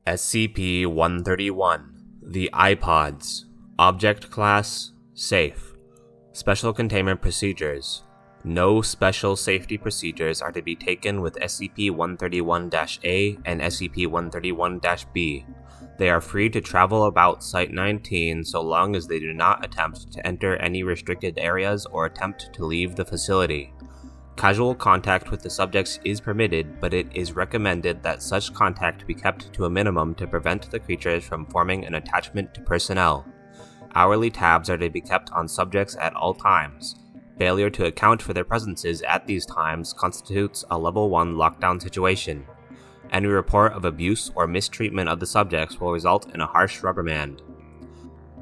SCP-131, the iPods. Object Class, Safe. Special Containment Procedures. No special safety procedures are to be taken with SCP-131-A and SCP-131-B. They are free to travel about Site-19 so long as they do not attempt to enter any restricted areas or attempt to leave the facility. Casual contact with the subjects is permitted, but it is recommended that such contact be kept to a minimum to prevent the creatures from forming an attachment to personnel. Hourly tabs are to be kept on subjects at all times. Failure to account for their presences at these times constitutes a Level 1 lockdown situation. Any report of abuse or mistreatment of the subjects will result in a harsh reprimand.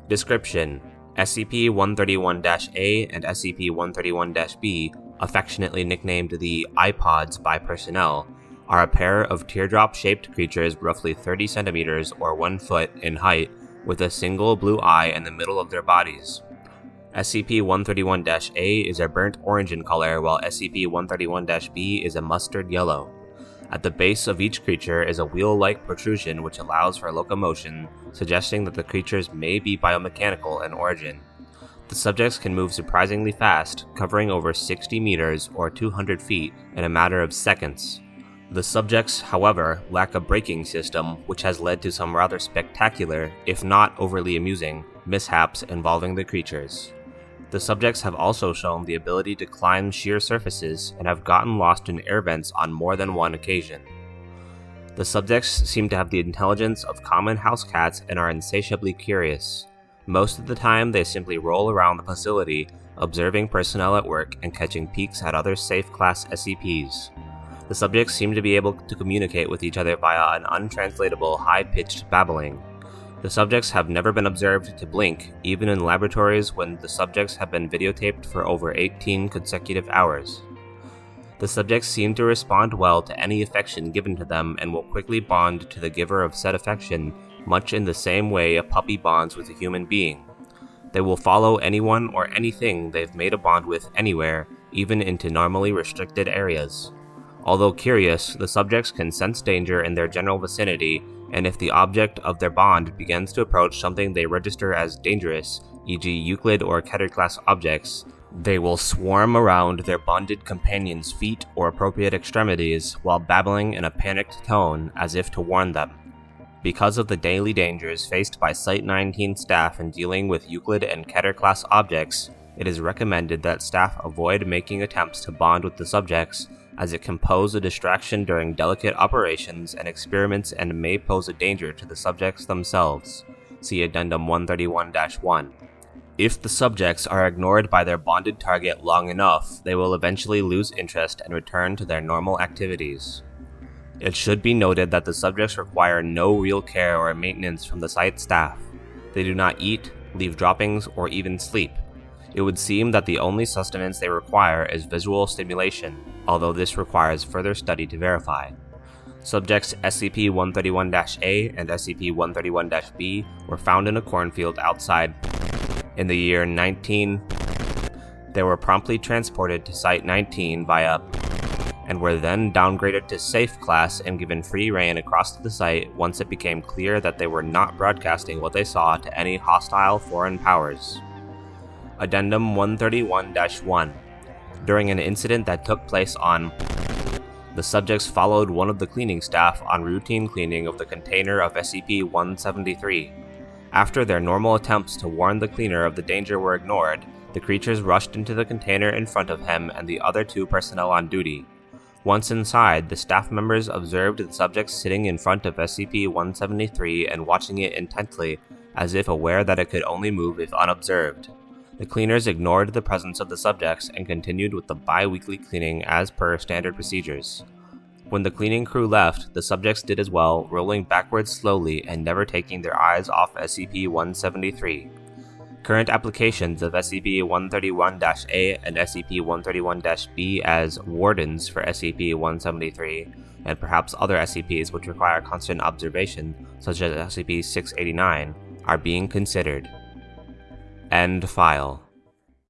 Description: SCP-131-A and SCP-131-B, affectionately nicknamed the iPods by personnel, are a pair of teardrop-shaped creatures roughly 30 centimeters or 1 foot in height, with a single blue eye in the middle of their bodies. SCP-131-A is a burnt orange in color, while SCP-131-B is a mustard yellow. At the base of each creature is a wheel-like protrusion which allows for locomotion, suggesting that the creatures may be biomechanical in origin. The subjects can move surprisingly fast, covering over 60 meters or 200 feet in a matter of seconds. The subjects, however, lack a braking system, which has led to some rather spectacular, if not overly amusing, mishaps involving the creatures. The subjects have also shown the ability to climb sheer surfaces and have gotten lost in air vents on more than one occasion. The subjects seem to have the intelligence of common house cats and are insatiably curious. Most of the time, they simply roll around the facility, observing personnel at work and catching peeks at other safe-class SCPs. The subjects seem to be able to communicate with each other via an untranslatable, high-pitched babbling. The subjects have never been observed to blink, even in laboratories when the subjects have been videotaped for over 18 consecutive hours. The subjects seem to respond well to any affection given to them and will quickly bond to the giver of said affection, much in the same way a puppy bonds with a human being. They will follow anyone or anything they've made a bond with anywhere, even into normally restricted areas. Although curious, the subjects can sense danger in their general vicinity, and if the object of their bond begins to approach something they register as dangerous, e.g. Euclid or Keter-class objects, they will swarm around their bonded companion's feet or appropriate extremities while babbling in a panicked tone as if to warn them. Because of the daily dangers faced by Site-19 staff in dealing with Euclid and Keter-class objects, it is recommended that staff avoid making attempts to bond with the subjects, as it can pose a distraction during delicate operations and experiments and may pose a danger to the subjects themselves. See Addendum 131-1. If the subjects are ignored by their bonded target long enough, they will eventually lose interest and return to their normal activities. It should be noted that the subjects require no real care or maintenance from the site staff. They do not eat, leave droppings, or even sleep. It would seem that the only sustenance they require is visual stimulation, although this requires further study to verify. Subjects SCP-131-A and SCP-131-B were found in a cornfield outside in the year 19. They were promptly transported to Site-19 via and were then downgraded to Safe Class and given free rein across the site once it became clear that they were not broadcasting what they saw to any hostile foreign powers. Addendum 131-1. During an incident that took place on the subjects followed one of the cleaning staff on routine cleaning of the container of SCP-173. After their normal attempts to warn the cleaner of the danger were ignored, the creatures rushed into the container in front of him and the other two personnel on duty. Once inside, the staff members observed the subjects sitting in front of SCP-173 and watching it intently, as if aware that it could only move if unobserved. The cleaners ignored the presence of the subjects and continued with the bi-weekly cleaning as per standard procedures. When the cleaning crew left, the subjects did as well, rolling backwards slowly and never taking their eyes off SCP-173. Current applications of SCP-131-A and SCP-131-B as wardens for SCP-173, and perhaps other SCPs which require constant observation, such as SCP-689, are being considered. End file.